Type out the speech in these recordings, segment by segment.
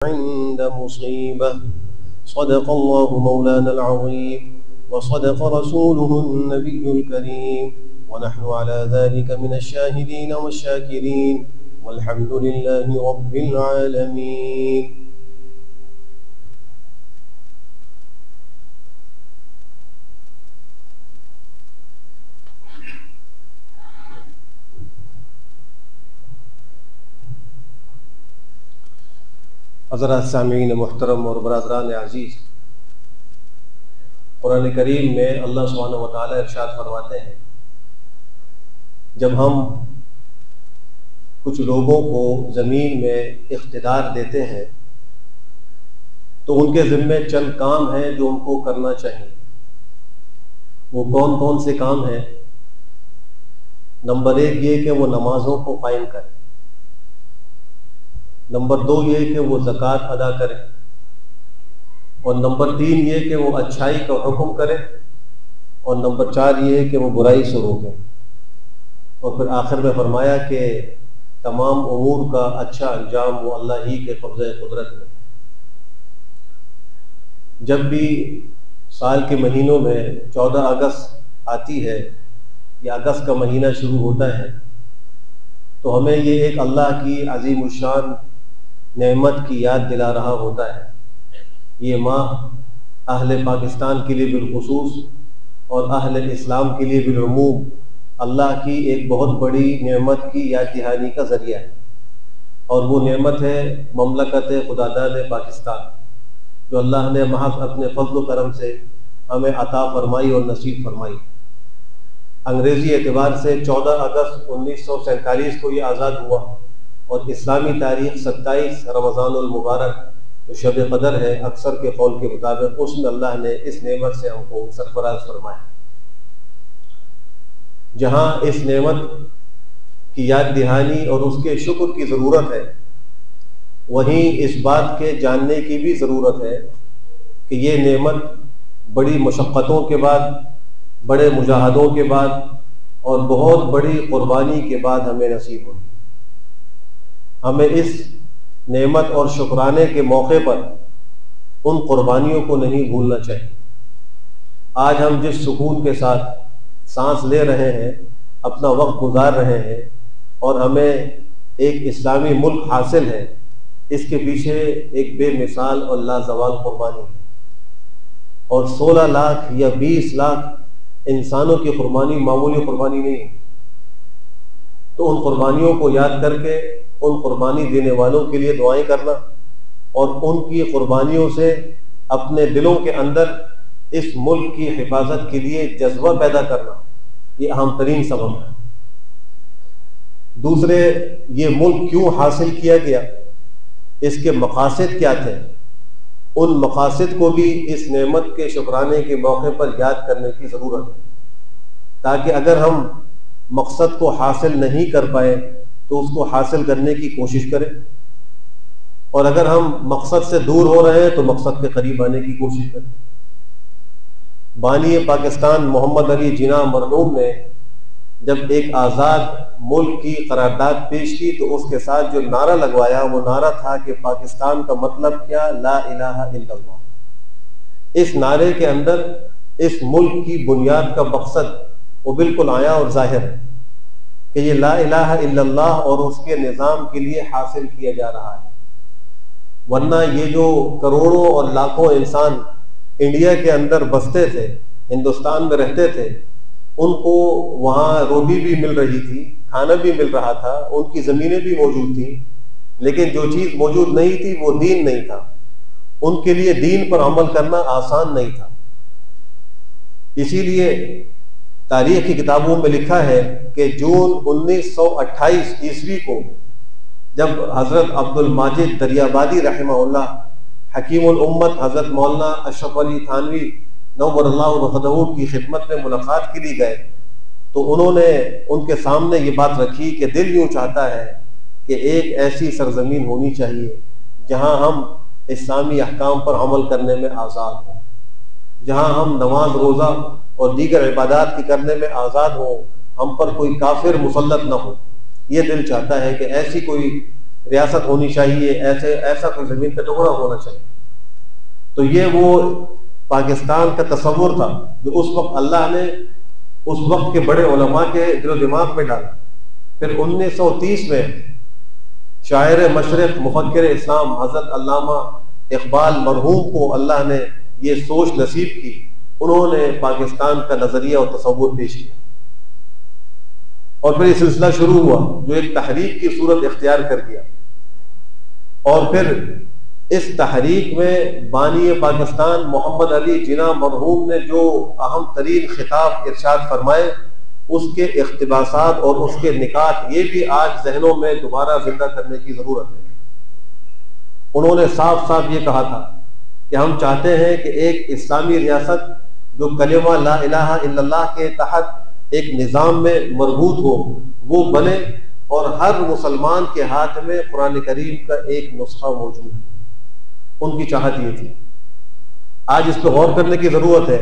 عند مصيبة. صدق الله مولانا العظيم وصدق رسوله النبي الكريم ونحن على ذلك من الشاهدين والشاكرين والحمد لله رب العالمين. حضرات سامعین محترم اور برادران عزیز، قرآن کریم میں اللہ سبحانہ و تعالیٰ ارشاد فرماتے ہیں، جب ہم کچھ لوگوں کو زمین میں اقتدار دیتے ہیں تو ان کے ذمے چند کام ہیں جو ان کو کرنا چاہیے۔ وہ کون کون سے کام ہیں؟ نمبر 1 یہ کہ وہ نمازوں کو قائم کریں، نمبر 2 یہ کہ وہ زکوٰۃ ادا کرے، اور نمبر 3 یہ کہ وہ اچھائی کا حکم کرے، اور نمبر 4 یہ کہ وہ برائی سے روکے۔ اور پھر آخر میں فرمایا کہ تمام امور کا اچھا انجام وہ اللہ ہی کے قبضۂ قدرت میں۔ جب بھی سال کے مہینوں میں 14 اگست آتی ہے یا اگست کا مہینہ شروع ہوتا ہے تو ہمیں یہ ایک اللہ کی عظیم الشان نعمت کی یاد دلا رہا ہوتا ہے۔ یہ ماہ اہل پاکستان کے لیے بالخصوص اور اہل اسلام کے لیے بالعموم اللہ کی ایک بہت بڑی نعمت کی یاد دہانی کا ذریعہ ہے، اور وہ نعمت ہے مملکت خداداد پاکستان، جو اللہ نے محض اپنے فضل و کرم سے ہمیں عطا فرمائی اور نصیب فرمائی۔ انگریزی اعتبار سے 14 اگست 1947 کو یہ آزاد ہوا، اور اسلامی تاریخ 27 رمضان المبارک جو شب قدر ہے اکثر کے قول کے مطابق، اس میں اللہ نے اس نعمت سے ہم کو سرفراز فرمایا۔ جہاں اس نعمت کی یاد دہانی اور اس کے شکر کی ضرورت ہے، وہیں اس بات کے جاننے کی بھی ضرورت ہے کہ یہ نعمت بڑی مشقتوں کے بعد، بڑے مجاہدوں کے بعد اور بہت بڑی قربانی کے بعد ہمیں نصیب ہوئی۔ ہمیں اس نعمت اور شکرانے کے موقع پر ان قربانیوں کو نہیں بھولنا چاہیے۔ آج ہم جس سکون کے ساتھ سانس لے رہے ہیں، اپنا وقت گزار رہے ہیں، اور ہمیں ایک اسلامی ملک حاصل ہے، اس کے پیچھے ایک بے مثال اور لازوال قربانی ہے، اور 16 لاکھ یا 20 لاکھ انسانوں کی قربانی معمولی قربانی نہیں ہے۔ تو ان قربانیوں کو یاد کر کے ان قربانی دینے والوں کے لیے دعائیں کرنا، اور ان کی قربانیوں سے اپنے دلوں کے اندر اس ملک کی حفاظت کے لیے جذبہ پیدا کرنا، یہ اہم ترین سبب ہے۔ دوسرے، یہ ملک کیوں حاصل کیا گیا، اس کے مقاصد کیا تھے، ان مقاصد کو بھی اس نعمت کے شکرانے کے موقع پر یاد کرنے کی ضرورت ہے، تاکہ اگر ہم مقصد کو حاصل نہیں کر پائے تو اس کو حاصل کرنے کی کوشش کریں، اور اگر ہم مقصد سے دور ہو رہے ہیں تو مقصد کے قریب آنے کی کوشش کریں۔ بانی پاکستان محمد علی جناح مرحوم نے جب ایک آزاد ملک کی قرارداد پیش کی تو اس کے ساتھ جو نعرہ لگوایا وہ نعرہ تھا کہ پاکستان کا مطلب کیا، لا الہ الا اللہ۔ اس نعرے کے اندر اس ملک کی بنیاد کا مقصد وہ بالکل آیا اور ظاہر ہے کہ یہ لا الہ الا اللہ اور اس کے نظام کے لیے حاصل کیا جا رہا ہے، ورنہ یہ جو کروڑوں اور لاکھوں انسان انڈیا کے اندر بستے تھے، ہندوستان میں رہتے تھے، ان کو وہاں روٹی بھی مل رہی تھی، کھانا بھی مل رہا تھا، ان کی زمینیں بھی موجود تھیں، لیکن جو چیز موجود نہیں تھی وہ دین نہیں تھا۔ ان کے لیے دین پر عمل کرنا آسان نہیں تھا۔ اسی لیے تاریخ کی کتابوں میں لکھا ہے کہ جون 1928 عیسوی کو جب حضرت عبد الماجد دریابادی رحمہ اللہ حکیم الامت حضرت مولانا اشرف علی تھانوی نور اللہ وفدہ کی خدمت میں ملاقات کے لیے گئے تو انہوں نے ان کے سامنے یہ بات رکھی کہ دل یوں چاہتا ہے کہ ایک ایسی سرزمین ہونی چاہیے جہاں ہم اسلامی احکام پر عمل کرنے میں آزاد ہوں، جہاں ہم نماز روزہ اور دیگر عبادات کی کرنے میں آزاد ہوں، ہم پر کوئی کافر مسلط نہ ہو۔ یہ دل چاہتا ہے کہ ایسی کوئی ریاست ہونی چاہیے، ایسا کوئی زمین کا ٹکڑا ہونا چاہیے. تو یہ وہ پاکستان کا تصور تھا جو اس وقت اللہ نے اس وقت کے بڑے علماء کے دل و دماغ میں ڈالا. پھر 1930 میں شاعر مشرق مفکر اسلام حضرت علامہ اقبال مرحوم کو اللہ نے یہ سوچ نصیب کی. انہوں نے پاکستان کا نظریہ اور تصور پیش کیا اور پھر یہ سلسلہ شروع ہوا جو ایک تحریک کی صورت اختیار کر گیا. اور پھر اس تحریک میں بانی پاکستان محمد علی جناح مرحوم نے جو اہم ترین خطاب ارشاد فرمائے، اس کے اقتباسات اور اس کے نکات یہ بھی آج ذہنوں میں دوبارہ زندہ کرنے کی ضرورت ہے. انہوں نے صاف صاف یہ کہا تھا کہ ہم چاہتے ہیں کہ ایک اسلامی ریاست جو کلمہ لا الہ الا اللہ کے تحت ایک نظام میں مربوط ہو وہ بنے، اور ہر مسلمان کے ہاتھ میں قرآن کریم کا ایک نسخہ موجود ہے. ان کی چاہت یہ تھی. آج اس پہ غور کرنے کی ضرورت ہے.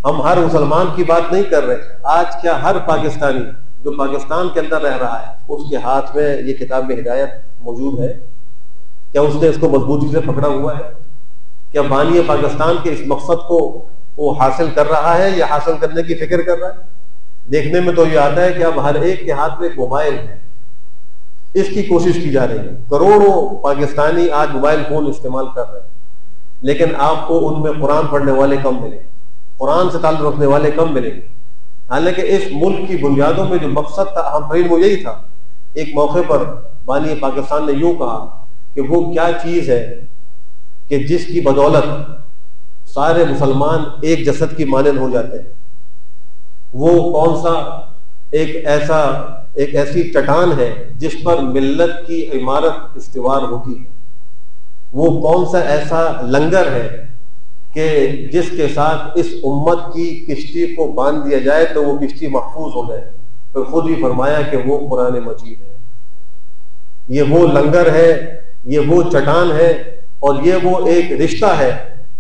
ہم ہر مسلمان کی بات نہیں کر رہے. آج کیا ہر پاکستانی جو پاکستان کے اندر رہ رہا ہے اس کے ہاتھ میں یہ کتاب ہدایت موجود ہے؟ کیا اس نے اس کو مضبوطی سے پکڑا ہوا ہے؟ کیا بانی پاکستان کے اس مقصد کو وہ حاصل کر رہا ہے یا حاصل کرنے کی فکر کر رہا ہے؟ دیکھنے میں تو یہ آتا ہے کہ اب ہر ایک کے ہاتھ میں ایک موبائل ہے. اس کی کوشش کی جا رہی ہے. کروڑوں پاکستانی آج موبائل فون استعمال کر رہے ہیں، لیکن آپ کو ان میں قرآن پڑھنے والے کم ملیں، قرآن سے تعلق رکھنے والے کم ملیں گے. حالانکہ اس ملک کی بنیادوں میں جو مقصد تھا اہم ترین وہ یہی تھا. ایک موقع پر بانی پاکستان نے یوں کہا کہ وہ کیا چیز ہے کہ جس کی بدولت سارے مسلمان ایک جسد کی مانند ہو جاتے ہیں. وہ کون سا ایک ایسی چٹان ہے جس پر ملت کی عمارت استوار ہوتی ہے؟ وہ کون سا ایسا لنگر ہے کہ جس کے ساتھ اس امت کی کشتی کو باندھ دیا جائے تو وہ کشتی محفوظ ہو جائے؟ پھر خود ہی فرمایا کہ وہ قرآن مجید ہے. یہ وہ لنگر ہے، یہ وہ چٹان ہے، اور یہ وہ ایک رشتہ ہے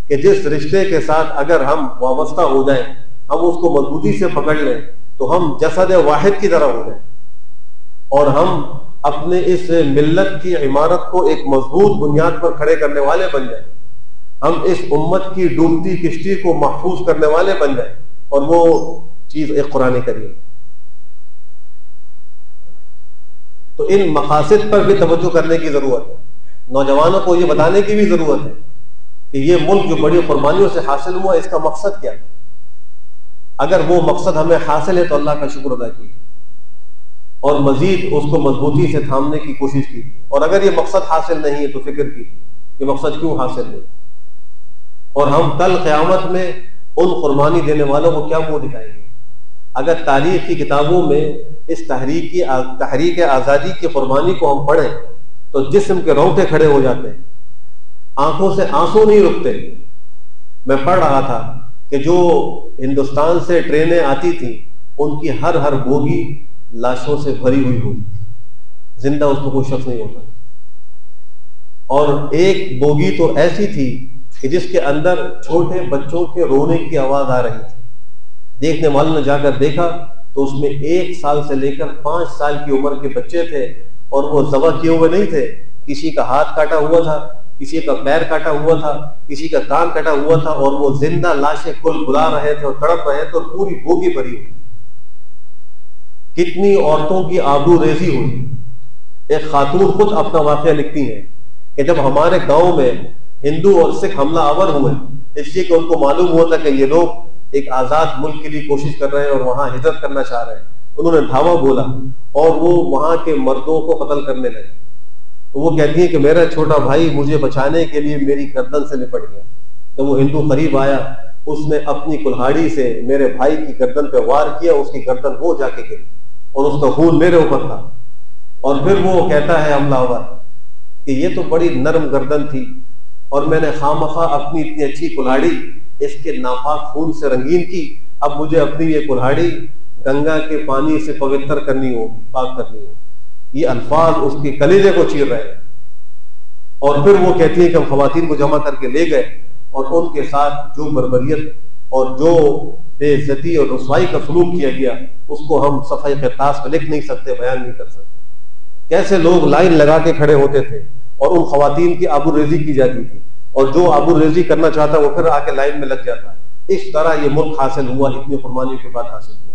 کہ جس رشتے کے ساتھ اگر ہم وابستہ ہو جائیں، ہم اس کو مضبوطی سے پکڑ لیں تو ہم جسد واحد کی طرح ہو جائیں اور ہم اپنے اس ملت کی عمارت کو ایک مضبوط بنیاد پر کھڑے کرنے والے بن جائیں. ہم اس امت کی ڈوبتی کشتی کو محفوظ کرنے والے بن جائیں، اور وہ چیز ایک قرآن کریم. تو ان مقاصد پر بھی توجہ کرنے کی ضرورت ہے. نوجوانوں کو یہ بتانے کی بھی ضرورت ہے کہ یہ ملک جو بڑی قربانیوں سے حاصل ہوا اس کا مقصد کیا ہے. اگر وہ مقصد ہمیں حاصل ہے تو اللہ کا شکر ادا کیجیے اور مزید اس کو مضبوطی سے تھامنے کی کوشش کی. اور اگر یہ مقصد حاصل نہیں ہے تو فکر کیجیے کہ مقصد کیوں حاصل نہیں، اور ہم کل قیامت میں ان قربانی دینے والوں کو کیا منہ دکھائیں گے. اگر تاریخ کی کتابوں میں اس تحریک آزادی کی قربانی کو ہم پڑھیں تو جسم کے رونگٹے کھڑے ہو جاتے ہیں، آنکھوں سے آنسو نہیں رکتے. میں پڑھ رہا تھا کہ جو ہندوستان سے ٹرینیں آتی تھیں ان کی ہر بوگی لاشوں سے بھری ہوئی ہوتی تھی، زندہ اس میں کوئی شخص نہیں ہوتا. اور ایک بوگی تو ایسی تھی کہ جس کے اندر چھوٹے بچوں کے رونے کی آواز آ رہی تھی. دیکھنے والوں نے جا کر دیکھا تو اس میں 1 سال سے لے کر 5 سال کی عمر کے بچے تھے، اور وہ ذبح کیے ہوئے نہیں تھے. کسی کا ہاتھ کاٹا ہوا تھا، کسی کا پیر کاٹا ہوا تھا، کسی کا کان کاٹا ہوا تھا، اور وہ زندہ لاشیں کل بلا رہے تھے اور تڑپ رہے تھے، اور پوری بوگی بھری ہوئی. کتنی عورتوں کی آبرو ریزی ہوئی. ایک خاتون خود اپنا واقعہ لکھتی ہیں کہ جب ہمارے گاؤں میں ہندو اور سکھ حملہ آور ہوئے اس لیے کہ ان کو معلوم ہوا تھا کہ یہ لوگ ایک آزاد ملک کے لیے کوشش کر رہے ہیں اور وہاں ہجرت کرنا چاہ رہے ہیں، انہوں نے دھاوا بولا اور وہ وہاں کے مردوں کو قتل کرنے لگے. تو وہ کہتی ہیں کہ میرا چھوٹا بھائی مجھے بچانے کے لیے میری گردن سے لپٹ گیا. جب وہ ہندو قریب آیا اس نے اپنی کلہاڑی سے میرے بھائی کی گردن پہ وار کیا، اس کی گردن وہ جا کے گری اور اس کا خون میرے اوپر تھا. اور پھر وہ کہتا ہے حملہ آور کہ یہ تو بڑی نرم گردن تھی اور میں نے خواہ اپنی اتنی اچھی کلہاڑی اس کے ناپاک خون سے رنگین کی. اب مجھے اپنی یہ کلہاڑی گنگا کے پانی سے پوتر کرنی ہو، پاک کرنی ہو. یہ الفاظ اس کے کلیجے کو چیر رہے ہیں. اور پھر وہ کہتی ہیں کہ ہم خواتین کو جمع کر کے لے گئے اور ان کے ساتھ جو بربریت اور جو بے عزتی اور رسوائی کا سلوک کیا گیا اس کو ہم صفحہ قرطاس پہ لکھ نہیں سکتے، بیان نہیں کر سکتے. کیسے لوگ لائن لگا کے کھڑے ہوتے تھے اور ان خواتین کی آبروریزی کی جاتی تھی، اور جو آبروریزی کرنا چاہتا وہ پھر آ کے لائن میں لگ جاتا۔ اس طرح یہ ملک حاصل ہوا، اتنی قربانیوں کے بعد حاصل ہوا۔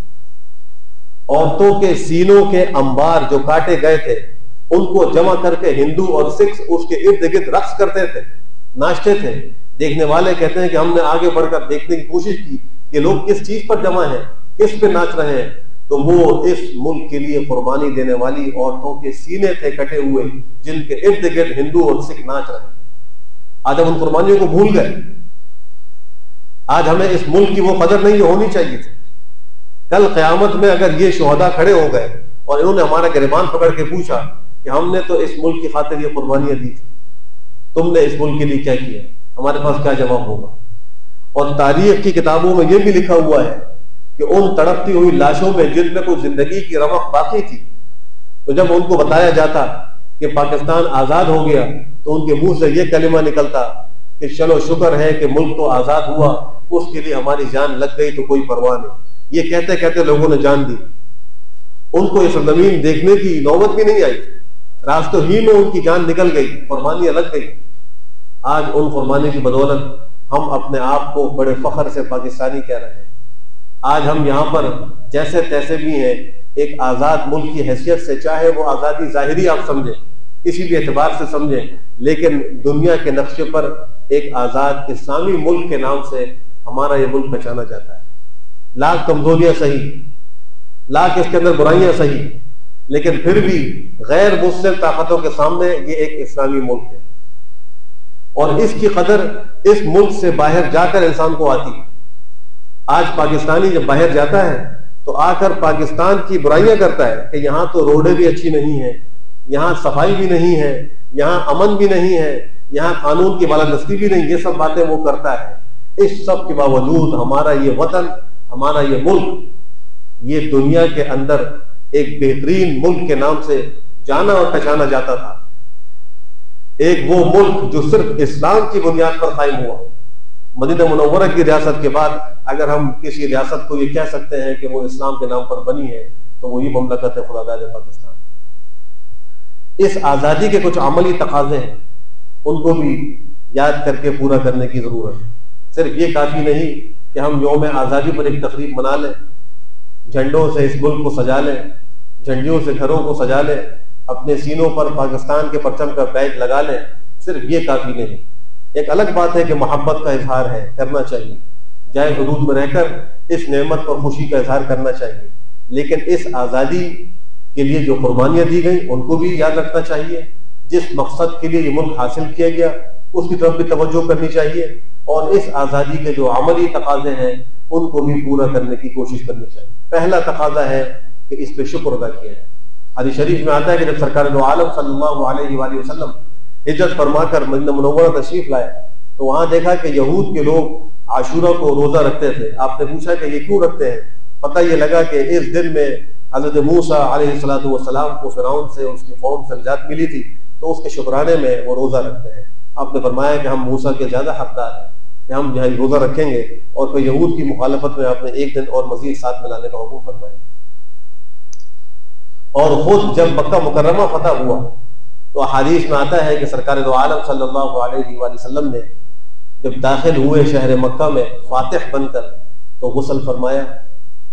عورتوں کے سینوں کے انبار جو کاٹے گئے تھے ان کو جمع کر کے ہندو اور سکھ اس کے ارد گرد رقص کرتے تھے، ناچتے تھے۔ دیکھنے والے کہتے ہیں کہ ہم نے آگے بڑھ کر دیکھنے کی کوشش کی کہ لوگ کس چیز پر جمع ہیں، کس پہ ناچ رہے ہیں، تو وہ اس ملک کے لیے قربانی دینے والی عورتوں کے سینے تھے کٹے ہوئے، جن کے ارد گرد ہندو اور سکھ ناچ رہے ہیں۔ آج ہم ان قربانیوں کو بھول گئے۔ آج ہمیں اس ملک کی وہ قدر نہیں جو ہونی چاہیے تھی۔ کل قیامت میں اگر یہ شہداء کھڑے ہو گئے اور انہوں نے ہمارا گریبان پکڑ کے پوچھا کہ ہم نے تو اس ملک کی خاطر یہ قربانیاں دی تھی، تم نے اس ملک کے لیے کیا کیا، ہمارے پاس کیا جواب ہوگا؟ اور تاریخ کی کتابوں میں یہ بھی لکھا ہوا ہے کہ ان تڑپتی ہوئی لاشوں میں جن میں کوئی زندگی کی رمق باقی تھی، تو جب ان کو بتایا جاتا کہ پاکستان آزاد ہو گیا تو ان کے منہ سے یہ کلمہ نکلتا کہ چلو شکر ہے کہ ملک تو آزاد ہوا، اس کے لیے ہماری جان لگ گئی تو کوئی پرواہ نہیں۔ یہ کہتے کہتے لوگوں نے جان دی۔ ان کو یہ سرزمین دیکھنے کی نوبت بھی نہیں آئی، راستوں ہی میں ان کی جان نکل گئی، قربانیاں لگ گئی۔ آج ان قربانی کی بدولت ہم اپنے آپ کو بڑے فخر سے پاکستانی کہہ رہے ہیں۔ آج ہم یہاں پر جیسے تیسے بھی ہیں، ایک آزاد ملک کی حیثیت سے، چاہے وہ آزادی ظاہری آپ سمجھیں، کسی بھی اعتبار سے سمجھیں، لیکن دنیا کے نقشے پر ایک آزاد اسلامی ملک کے نام سے ہمارا یہ ملک پہچانا جاتا ہے۔ لاکھ کمزوریاں صحیح، لاکھ اس کے اندر برائیاں صحیح، لیکن پھر بھی غیر مسلم طاقتوں کے سامنے یہ ایک اسلامی ملک ہے، اور اس کی قدر اس ملک سے باہر جا کر انسان کو آتی ہے۔ آج پاکستانی جب باہر جاتا ہے تو آ کر پاکستان کی برائیاں کرتا ہے کہ یہاں تو روڈیں بھی اچھی نہیں ہیں، یہاں صفائی بھی نہیں ہے، یہاں امن بھی نہیں ہے، یہاں قانون کی بالادستی بھی نہیں، یہ سب باتیں وہ کرتا ہے۔ اس سب کے باوجود ہمارا یہ وطن، ہمارا یہ ملک، یہ دنیا کے اندر ایک بہترین ملک کے نام سے جانا اور پہچانا جاتا تھا۔ ایک وہ ملک جو صرف اسلام کی بنیاد پر قائم ہوا۔ مدینہ منورہ کی ریاست کے بعد اگر ہم کسی ریاست کو یہ کہہ سکتے ہیں کہ وہ اسلام کے نام پر بنی ہے تو وہی مملکت خداداد پاکستان۔ اس آزادی کے کچھ عملی تقاضے ہیں، ان کو بھی یاد کر کے پورا کرنے کی ضرورت ہے۔ صرف یہ کافی نہیں کہ ہم یوم آزادی پر ایک تقریب منا لیں، جھنڈوں سے اس ملک کو سجا لیں، جھنڈیوں سے گھروں کو سجا لیں، اپنے سینوں پر پاکستان کے پرچم کا بیج لگا لیں، صرف یہ کافی نہیں۔ ایک الگ بات ہے کہ محبت کا اظہار ہے، کرنا چاہیے، جائز حدود میں رہ کر اس نعمت پر خوشی کا اظہار کرنا چاہیے، لیکن اس آزادی کے لیے جو قربانیاں دی گئیں ان کو بھی یاد رکھنا چاہیے۔ جس مقصد کے لیے یہ ملک حاصل کیا گیا اس کی طرف بھی توجہ کرنی چاہیے، اور اس آزادی کے جو عملی تقاضے ہیں ان کو بھی پورا کرنے کی کوشش کرنی چاہیے۔ پہلا تقاضا ہے کہ اس پہ شکر ادا کیا جائے۔ حدیث شریف میں آتا ہے کہ جب سرکار دو عالم صلی اللہ علیہ وآلہ وسلم ہجرت فرما کر مدینہ منورہ تشریف لائے تو وہاں دیکھا کہ یہود کے لوگ عاشورہ کو روزہ رکھتے تھے۔ آپ نے پوچھا کہ یہ کیوں رکھتے ہیں؟ پتہ یہ لگا کہ اس دن میں حضرت موسیٰ علیہ السلام کو فرعون سے اس کی قوم سے نجات ملی تھی، تو اس کے شکرانے میں وہ روزہ رکھتے ہیں۔ آپ نے فرمایا کہ ہم موسیٰ کے زیادہ حقدار ہیں کہ ہم جو ہے روزہ رکھیں گے، اور پھر یہود کی مخالفت میں آپ نے ایک دن اور مزید ساتھ ملانے کا حکم فرمایا۔ اور خود جب مکہ مکرمہ فتح ہوا تو احادیث میں آتا ہے کہ سرکار دو عالم صلی اللہ علیہ وآلہ وسلم نے جب داخل ہوئے شہر مکہ میں فاتح بن کر تو غسل فرمایا،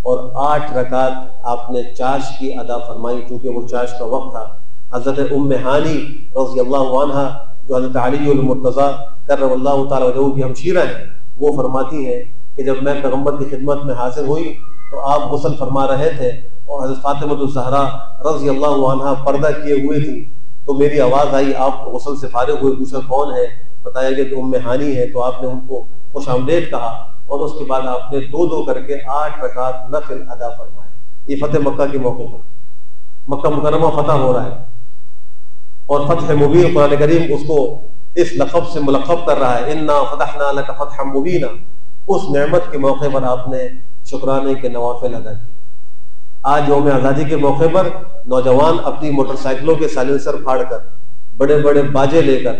اور 8 رکعت آپ نے چاش کی ادا فرمائی، چونکہ وہ چاش کا وقت تھا۔ حضرت ام ہانی رضی اللہ عنہ جو حضرت علی المرتضیٰ کرم اللہ تعالیٰ وجہہ کی ہمشیرہ ہیں، وہ فرماتی ہیں کہ جب میں پیغمبر کی خدمت میں حاضر ہوئی تو آپ غسل فرما رہے تھے، اور حضرت فاطمہ الزہرا رضی اللہ عنہ پردہ کیے ہوئے تھی، تو میری آواز آئی، آپ غسل سے فارغ ہوئے، پوچھا کون ہے؟ بتایا گیا کہ ام ہانی ہے، تو آپ نے ان کو خوش آمدید کہا، اور اس کے بعد آپ نے 2 کر کے 8 رکعت نفل ادا فرمائے۔ یہ فتح مکہ کے موقع پر مکہ مکرمہ فتح ہو رہا ہے، اور فتح مبین قرآن کریم اس کو اس لقب سے ملقب کر رہا ہے، انا فتحنا لک فتحا مبینا۔ اس نعمت کے موقع پر آپ نے شکرانے کے نوافل ادا کیے۔ آج یوم آزادی کے موقع پر نوجوان اپنی موٹر سائیکلوں کے سائلنسر پھاڑ کر، بڑے بڑے باجے لے کر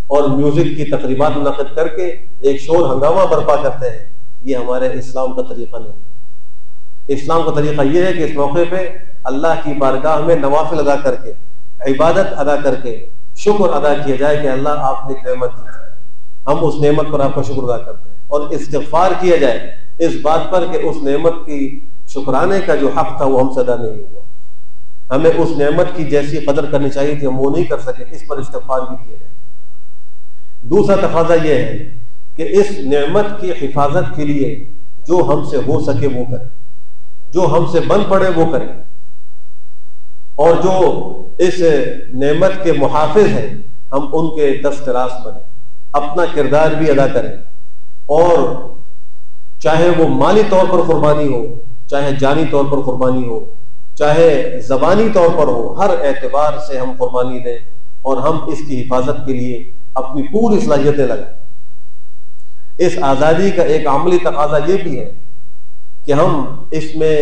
اور میوزک کی تقریبات منعقد کر کے ایک شور ہنگامہ برپا کرتے ہیں۔ یہ ہمارے اسلام کا طریقہ نہیں۔ اسلام کا طریقہ یہ ہے کہ اس موقع پہ اللہ کی بارگاہ میں نوافل ادا کر کے عبادت ادا کر کے شکر ادا کیا جائے کہ اللہ آپ نے ایک نعمت دی، ہم اس نعمت پر آپ کا شکر ادا کرتے ہیں، اور استغفار کیا جائے اس بات پر کہ اس نعمت کی شکرانے کا جو حق تھا وہ ہم سے ادا نہیں ہوا، ہمیں اس نعمت کی جیسی قدر کرنی چاہیے تھی ہم وہ نہیں کر سکے، اس پر استغفار بھی کیا جائے۔ دوسرا تقاضا یہ ہے کہ اس نعمت کی حفاظت کے لیے جو ہم سے ہو سکے وہ کریں، جو ہم سے بن پڑے وہ کریں، اور جو اس نعمت کے محافظ ہیں ہم ان کے دست راست بنیں، اپنا کردار بھی ادا کریں، اور چاہے وہ مالی طور پر قربانی ہو، چاہے جانی طور پر قربانی ہو، چاہے زبانی طور پر ہو، ہر اعتبار سے ہم قربانی دیں اور ہم اس کی حفاظت کے لیے اپنی پوری صلاحیتیں لگائیں۔ اس آزادی کا ایک عملی تقاضا یہ بھی ہے کہ ہم اس میں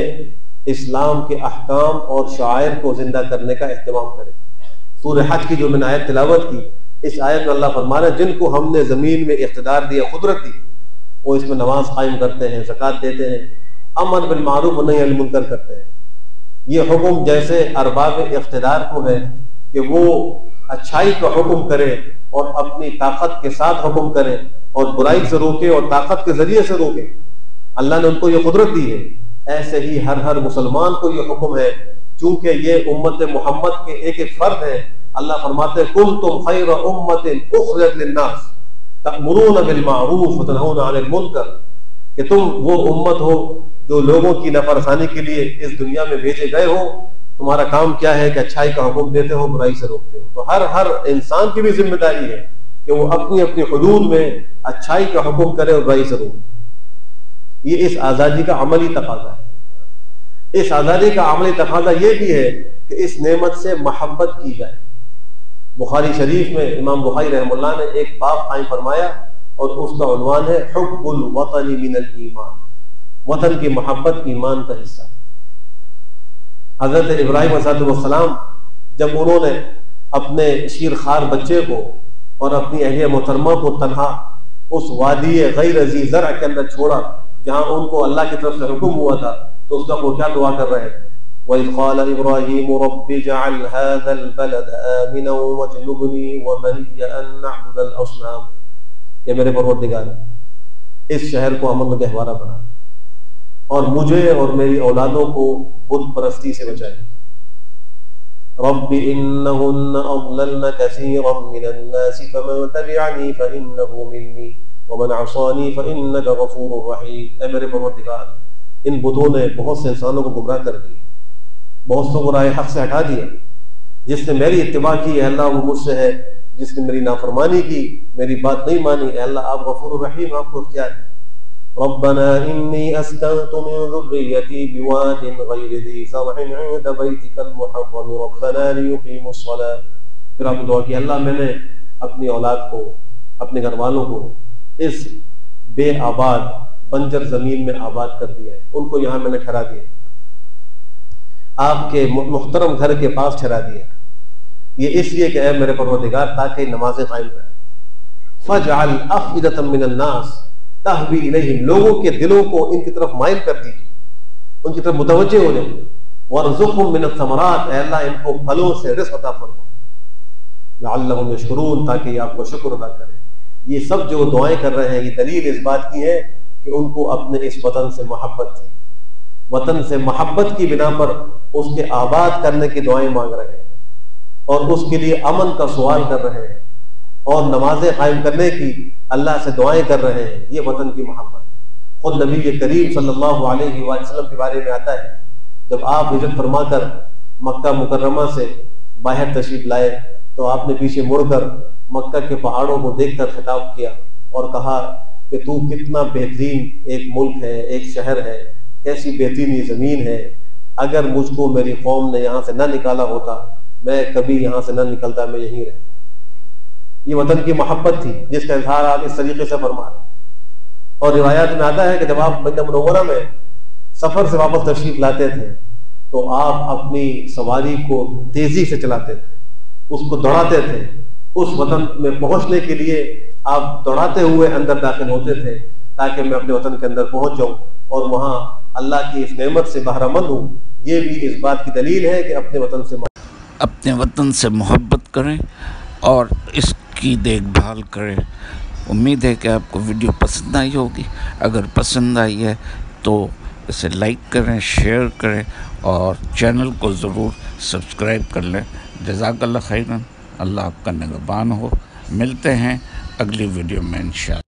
اسلام کے احکام اور شعائر کو زندہ کرنے کا اہتمام کریں۔ سورہ حج کی جو میں نے آیت تلاوت کی، اس آیت میں اللہ فرما رہا ہے جن کو ہم نے زمین میں اقتدار دیا، قدرت دی، وہ اس میں نماز قائم کرتے ہیں، زکوٰۃ دیتے ہیں، امر بالمعروف و نہی عن المنکر کرتے ہیں۔ یہ حکم جیسے ارباب اقتدار کو ہے کہ وہ اچھائی کا حکم کرے اور اپنی طاقت کے ساتھ حکم کرے اور برائی سے روکے اور طاقت کے ذریعے سے روکے، اللہ نے ان کو یہ قدرت دی ہے، ایسے ہی ہر مسلمان کو یہ حکم ہے، چونکہ یہ امت محمد کے ایک ایک فرد ہے۔ اللہ فرماتے ہیں کنتم خیر امت اخرجت للناس تأمرون بالمعروف وتنہون عن المنکر، کہ تم وہ امت ہو جو لوگوں کی نافرمانی کے لیے اس دنیا میں بھیجے گئے ہو، تمہارا کام کیا ہے کہ اچھائی کا حکم دیتے ہو، برائی سے روکتے ہو۔ تو ہر انسان کی بھی ذمہ داری ہے کہ وہ اپنی اپنی حدود میں اچھائی کا حکم کرے اور برائی سے روکے۔ یہ اس آزادی کا عملی تقاضا ہے۔ اس آزادی کا عملی تقاضا یہ بھی ہے کہ اس نعمت سے محبت کی جائے۔ بخاری شریف میں امام بخاری رحمہ اللہ نے ایک باب قائم فرمایا اور اس کا عنوان ہے حب الوطن من الایمان، وطن کی محبت ایمان کا حصہ۔ حضرت ابراہیم علیہ السلام جب انہوں نے اپنے شیرخوار بچے کو اور اپنی اہلیہ محترمہ کو تنہا اس وادی غیر ذی زرع کے اندر چھوڑا جہاں ان کو اللہ کی طرف سے حکم ہوا تھا، تو اس کا وہ کیا دعا کر رہے تھے؟ وَإِذْ قَالَ إِبْرَاهِيمُ رَبِّ اجْعَلْ هَذَا الْبَلَدَ آمِنًا وَاجْنُبْنِي وَبَنِيَّ أَن نَّعْبُدَ الْأَصْنَامَ، کہ میرے پروردگار اس شہر کو امن و گہوارہ بنا اور مجھے اور میری اولادوں کو بت پرستی سے بچائے۔ رب انہن اضللن کثیرا من الناس فمن تبعنی فانہ منی ومن عصانی فانک غفور رحیم۔ اے میرے پروردگار، ان بتوں نے بہت سے انسانوں کو گمراہ کر دی، بہت سے کو راہ حق سے ہٹا دیا۔ جس نے میری اتباع کی، اے اللہ وہ مجھ سے ہے، جس نے میری نافرمانی کی، میری بات نہیں مانی، اے اللہ آپ غفور الرحیم، آپ کو اختیار ہے۔ ربنا انی اسکنت من ذریتی بواد غیر ذی زرع عند بیتک المحرم ربنا لیقیموا الصلاۃ۔ پھر آپ نے دعا کی اللہ میں نے اپنی اولاد کو، اپنے گھر والوں کو اس بے آباد بنجر زمین میں آباد کر دیا ہے، ان کو یہاں میں نے ٹھہرا دیا، آپ کے محترم گھر کے پاس ٹھہرا دیا۔ یہ اس لیے کہ اے میرے پروردگار تاکہ نمازیں قائم کریں۔ فاجعل افئدۃ من الناس تہوی الیہم، لوگوں کے دلوں کو ان کی طرف مائل کر دیجیے، ان کی طرف متوجہ ہو جائیں۔ وارزقہم من الثمرات، اے اللہ ان کو پھلوں سے رزق عطا فرما، لعلہم یشکرون، تاکہ یہ آپ کو شکر ادا کریں۔ یہ سب جو دعائیں کر رہے ہیں یہ دلیل اس بات کی ہے کہ ان کو اپنے اس وطن سے محبت تھی، وطن سے محبت کی بنا پر اس کے آباد کرنے کی دعائیں مانگ رہے ہیں اور اس کے لیے امن کا سوال کر رہے ہیں اور نمازیں قائم کرنے کی اللہ سے دعائیں کر رہے ہیں۔ یہ وطن کی محبت۔ خود نبی کریم صلی اللہ علیہ وآلہ وسلم کے بارے میں آتا ہے جب آپ ہجرت فرما کر مکہ مکرمہ سے باہر تشریف لائے تو آپ نے پیچھے مڑ کر مکہ کے پہاڑوں کو دیکھ کر خطاب کیا اور کہا کہ تو کتنا بہترین ایک ملک ہے، ایک شہر ہے، کیسی بہترین یہ زمین ہے، اگر مجھ کو میری قوم نے یہاں سے نہ نکالا ہوتا میں کبھی یہاں سے نہ نکلتا، میں یہیں رہتا۔ یہ وطن کی محبت تھی جس کا اظہار آپ اس طریقے سے فرما رہے ہیں۔ اور روایات میں آتا ہے کہ جب آپ مدینہ منورہ میں سفر سے واپس تشریف لاتے تھے تو آپ اپنی سواری کو تیزی سے چلاتے تھے، اس کو دوڑاتے تھے، اس وطن میں پہنچنے کے لیے آپ دوڑاتے ہوئے اندر داخل ہوتے تھے تاکہ میں اپنے وطن کے اندر پہنچ جاؤں اور وہاں اللہ کی اس نعمت سے بہرہ مند ہوں۔ یہ بھی اس بات کی دلیل ہے کہ اپنے وطن سے اپنے وطن سے محبت کریں اور اس کی دیکھ بھال کریں۔ امید ہے کہ آپ کو ویڈیو پسند آئی ہوگی۔ اگر پسند آئی ہے تو اسے لائک کریں، شیئر کریں اور چینل کو ضرور سبسکرائب کر لیں۔ جزاک اللہ خیراً۔ اللہ آپ کا نگہبان ہو۔ ملتے ہیں اگلی ویڈیو میں انشاءاللہ۔